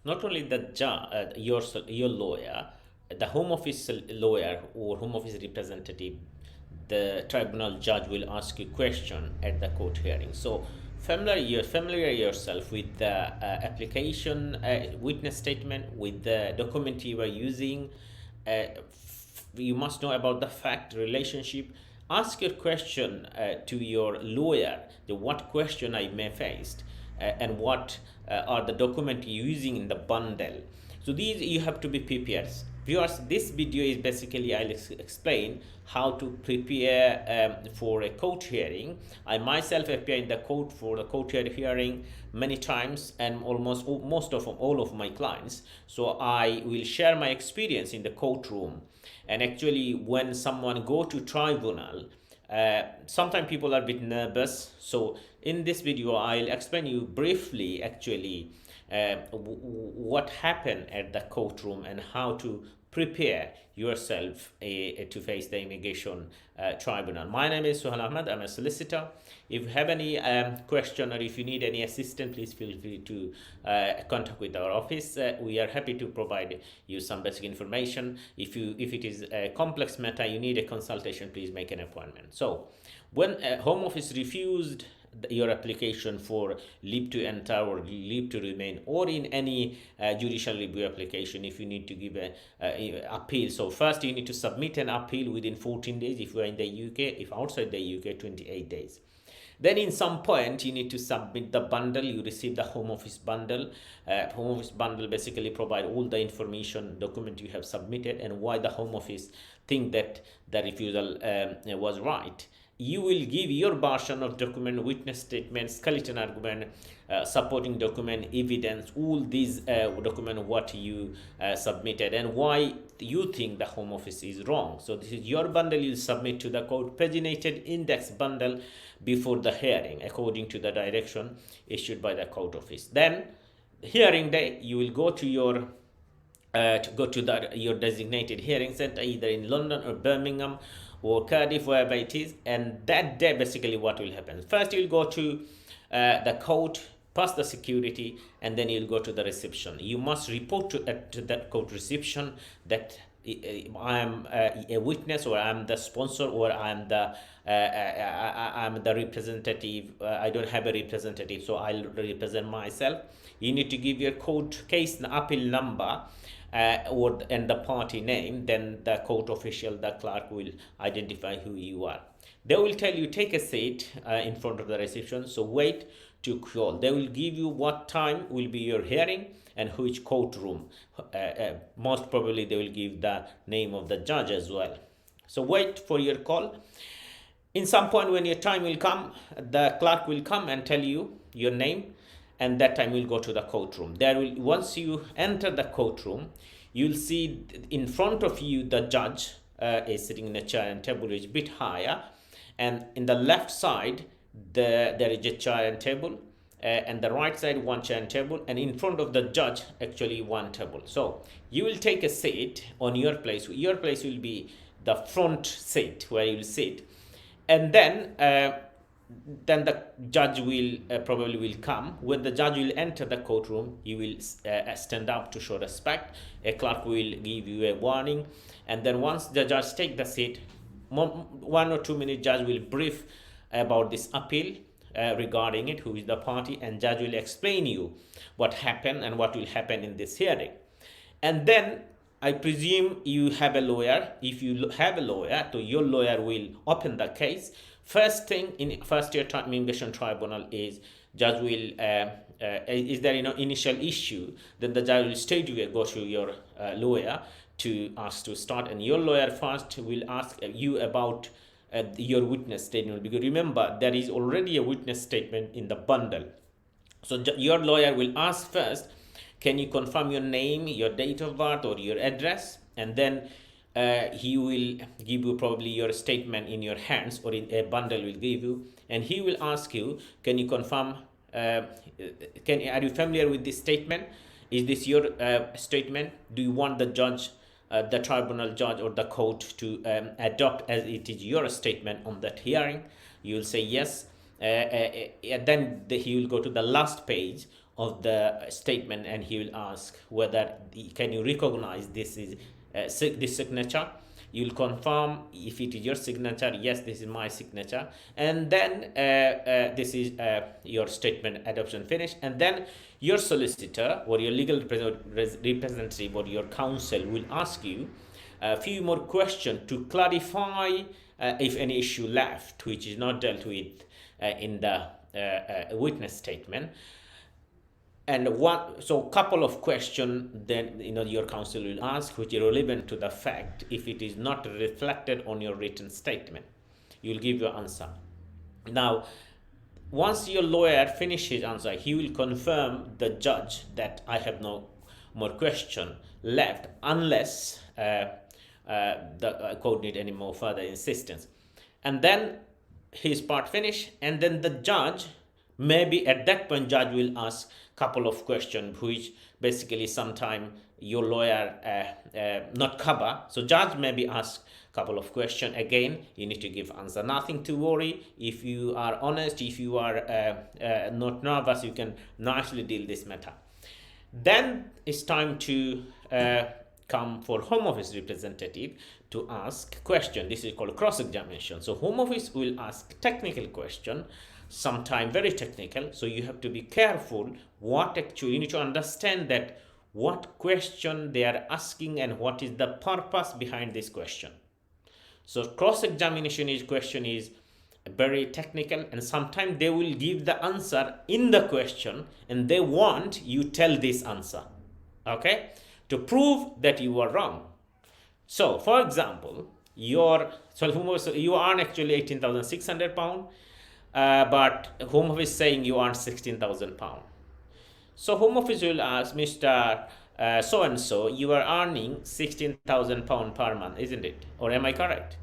Not only the your lawyer, the home office lawyer or home office representative, the tribunal judge will ask you question at the court hearing. So familiar yourself with the application witness statement, with the document you are using. You must know about the fact relationship. Ask your question to your lawyer, the what question I may faced, and what are the document using in the bundle. So these you have to be prepared. Viewers, this video is basically I'll explain how to prepare for a court hearing. I myself appear in the court for the court hearing many times, and almost most of all of my clients. So I will share my experience in the courtroom. And actually, when someone go to tribunal, sometimes people are a bit nervous. So in this video, I'll explain you briefly actually what happened at the courtroom and how to prepare yourself to face the immigration tribunal. My name is Suhail Ahmed. I'm a solicitor. If you have any question or if you need any assistance, please feel free to contact with our office. We are happy to provide you some basic information. If it is a complex matter, you need a consultation, please make an appointment. So when home office refused your application for leave to enter or leave to remain, or in any judicial review application, if you need to give a appeal, so first you need to submit an appeal within 14 days if you are in the UK. If outside the UK, 28 days. Then in some point you need to submit the bundle. You receive the home office bundle. Home office bundle basically provide all the information document you have submitted and why the home office think that the refusal was right. You will give your version of document, witness statement, skeleton argument, supporting document, evidence, all these document what you submitted and why you think the home office is wrong. So this is your bundle. You submit to the court paginated index bundle before the hearing according to the direction issued by the court office. Then hearing day, you will go to your your designated hearing center either in London or Birmingham or Cardiff, wherever it is. And that day basically what will happen, first you'll go to the court, pass the security, and then you'll go to the reception. You must report to that court reception that I am a witness, or I am the sponsor, or I am the representative. I don't have a representative, so I'll represent myself. You need to give your court case appeal number and the party name. Then the court official, the clerk, will identify who you are. They will tell you take a seat in front of the reception, so wait to call. They will give you what time will be your hearing and which courtroom. Most probably they will give the name of the judge as well. So wait for your call. In some point when your time will come, the clerk will come and tell you your name, and that time will go to the courtroom. Once you enter the courtroom, you'll see in front of you the judge is sitting in a chair and table is a bit higher, and in the left side there is a chair and table, and the right side one chair and table, and in front of the judge actually one table. So you will take a seat on your place. Your place will be the front seat where you will sit, and then the judge will probably will come. When the judge will enter the courtroom, you will stand up to show respect. A clerk will give you a warning, and then once the judge take the seat, 1 or 2 minutes, judge will brief about this appeal regarding it, who is the party, and judge will explain you what happened and what will happen in this hearing. And then I presume you have a lawyer. If you have a lawyer, so your lawyer will open the case. First thing in first year immigration tribunal is judge will is there initial issue, then the judge will straight away go to your lawyer to ask to start, and your lawyer first will ask you about your witness statement, because remember there is already a witness statement in the bundle. So your lawyer will ask first, can you confirm your name, your date of birth, or your address? And then he will give you probably your statement in your hands, or in a bundle will give you, and he will ask you, can you confirm, are you familiar with this statement? Is this your statement? Do you want the judge, the tribunal judge or the court to adopt as it is your statement on that hearing? You will say yes. Then he will go to the last page of the statement, and he will ask whether can you recognize this is this signature. You'll confirm if it is your signature. Yes, this is my signature. And then this is your statement adoption finished. And then your solicitor or your legal representative or your counsel will ask you a few more questions to clarify if any issue left which is not dealt with in the witness statement. And couple of questions then your counsel will ask which are relevant to the fact. If it is not reflected on your written statement, you'll give your answer. Now, once your lawyer finishes answer, he will confirm the judge that I have no more question left unless the court need any more further insistence. And then his part finish, and then the judge, maybe at that point judge will ask couple of questions which basically sometime your lawyer not cover. So judge maybe ask couple of questions. Again, you need to give answer. Nothing to worry. If you are honest, if you are not nervous, you can nicely deal this matter. Then it's time to come for Home Office representative to ask question. This is called cross-examination. So Home Office will ask technical question, sometimes very technical. So you have to be careful what actually, you need to understand that what question they are asking and what is the purpose behind this question. So cross-examination question is very technical, and sometimes they will give the answer in the question and they want you tell this answer, okay, to prove that you are wrong. So for example, you earn actually 18,600 pound, but Home Office saying you earn 16,000 pound. So Home Office will ask, Mr. So and so, you are earning 16,000 pound per month, isn't it? Or am I correct?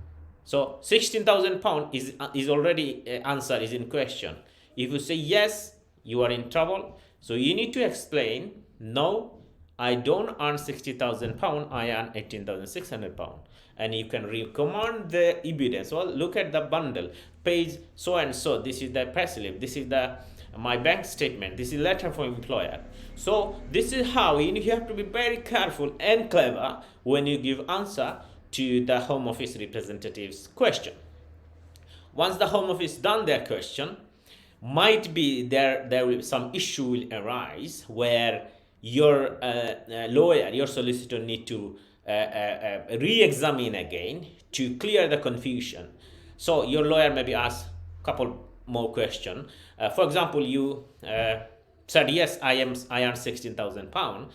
So 16,000 pound is already answer is in question. If you say yes, you are in trouble. So you need to explain, no, I don't earn 60,000 pound, I earn 18,600 pound. And you can recommend the evidence. Well, look at the bundle, page so and so. This is the pay slip. This is my bank statement. This is letter from employer. So this is how you have to be very careful and clever when you give answer to the Home Office representative's question. Once the Home Office done their question, might be there will some issue will arise where your lawyer, your solicitor need to re-examine again to clear the confusion. So your lawyer maybe ask a couple more questions. For example, you said yes, I earn 16,000 pound.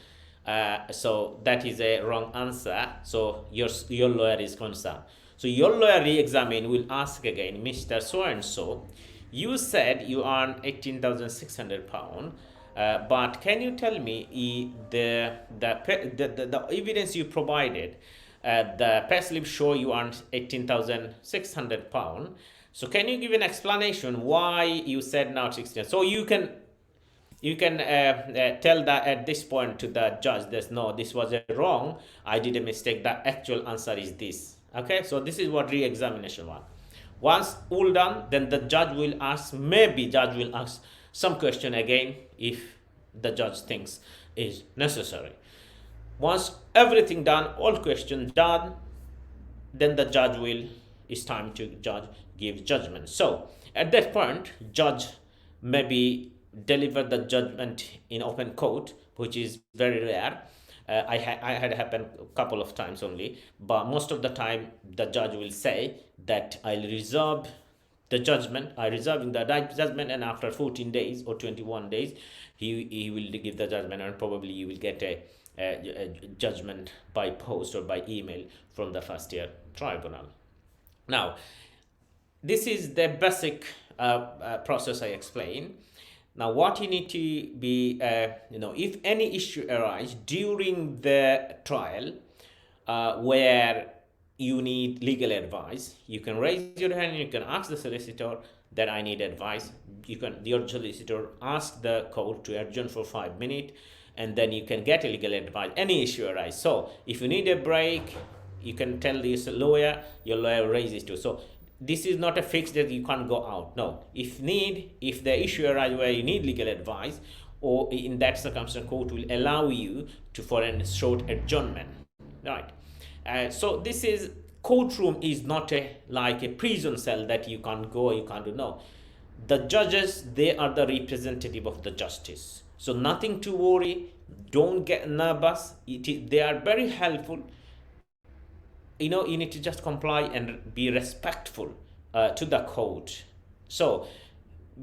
So that is a wrong answer. So your lawyer is concerned. So your lawyer re-examine will ask again, Mr. So and so, you said you earn 18,600 pound. But can you tell me the evidence you provided, the payslip show you earned 18,600 pound. So can you give an explanation why you said now 16? So you can tell that at this point to the judge, this was wrong, I did a mistake, the actual answer is this. Okay, so this is what re-examination was. Once all done, then the judge will ask some question again if the judge thinks is necessary. Once everything done, all questions done, then the judge it's time to give judgment. So at that point, judge maybe deliver the judgment in open court, which is very rare. I had happened a couple of times only, but most of the time the judge will say that I'll reserve the judgment, I reserving the judgment, and after 14 days or 21 days, he will give the judgment, and probably you will get a judgment by post or by email from the first year tribunal. Now, this is the basic process I explained. Now, what you need to be, if any issue arises during the trial where you need legal advice, you can raise your hand and you can ask the solicitor that I need advice. Your solicitor ask the court to adjourn for 5 minutes, and then you can get a legal advice. Any issue arises. So if you need a break, you can tell this lawyer, your lawyer raises too. So this is not a fix that you can't go out. No, if the issue arises where you need legal advice, or in that circumstance, court will allow you to for a short adjournment, right? So this is courtroom is not a like a prison cell that you can't go, you can't do. No, the judges, they are the representative of the justice, so nothing to worry. Don't get nervous. They are very helpful. You need to just comply and be respectful to the court. So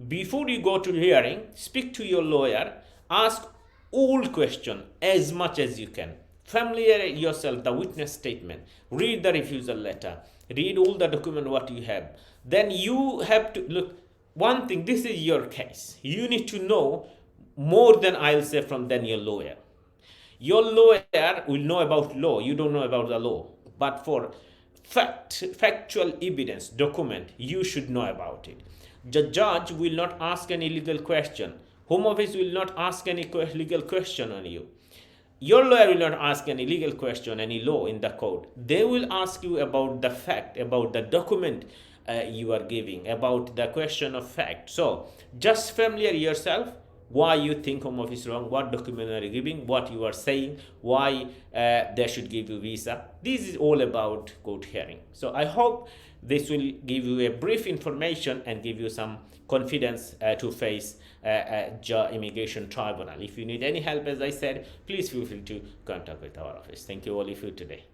before you go to hearing, speak to your lawyer, ask all question as much as you can, familiarize yourself the witness statement, read the refusal letter, read all the document what you have. Then you have to look one thing. This is your case, you need to know more than I'll say from than your lawyer. Your lawyer will know about law, you don't know about the law. But for factual evidence, document, you should know about it. The judge will not ask any legal question. Home office will not ask any legal question on you. Your lawyer will not ask any legal question, any law in the court. They will ask you about the fact, about the document you are giving, about the question of fact. So just familiarize yourself why you think home office is wrong, what document are you giving, what you are saying, why they should give you visa. This is all about court hearing. So I hope this will give you a brief information and give you some confidence to face immigration tribunal. If you need any help, as I said, please feel free to contact with our office. Thank you all of you today.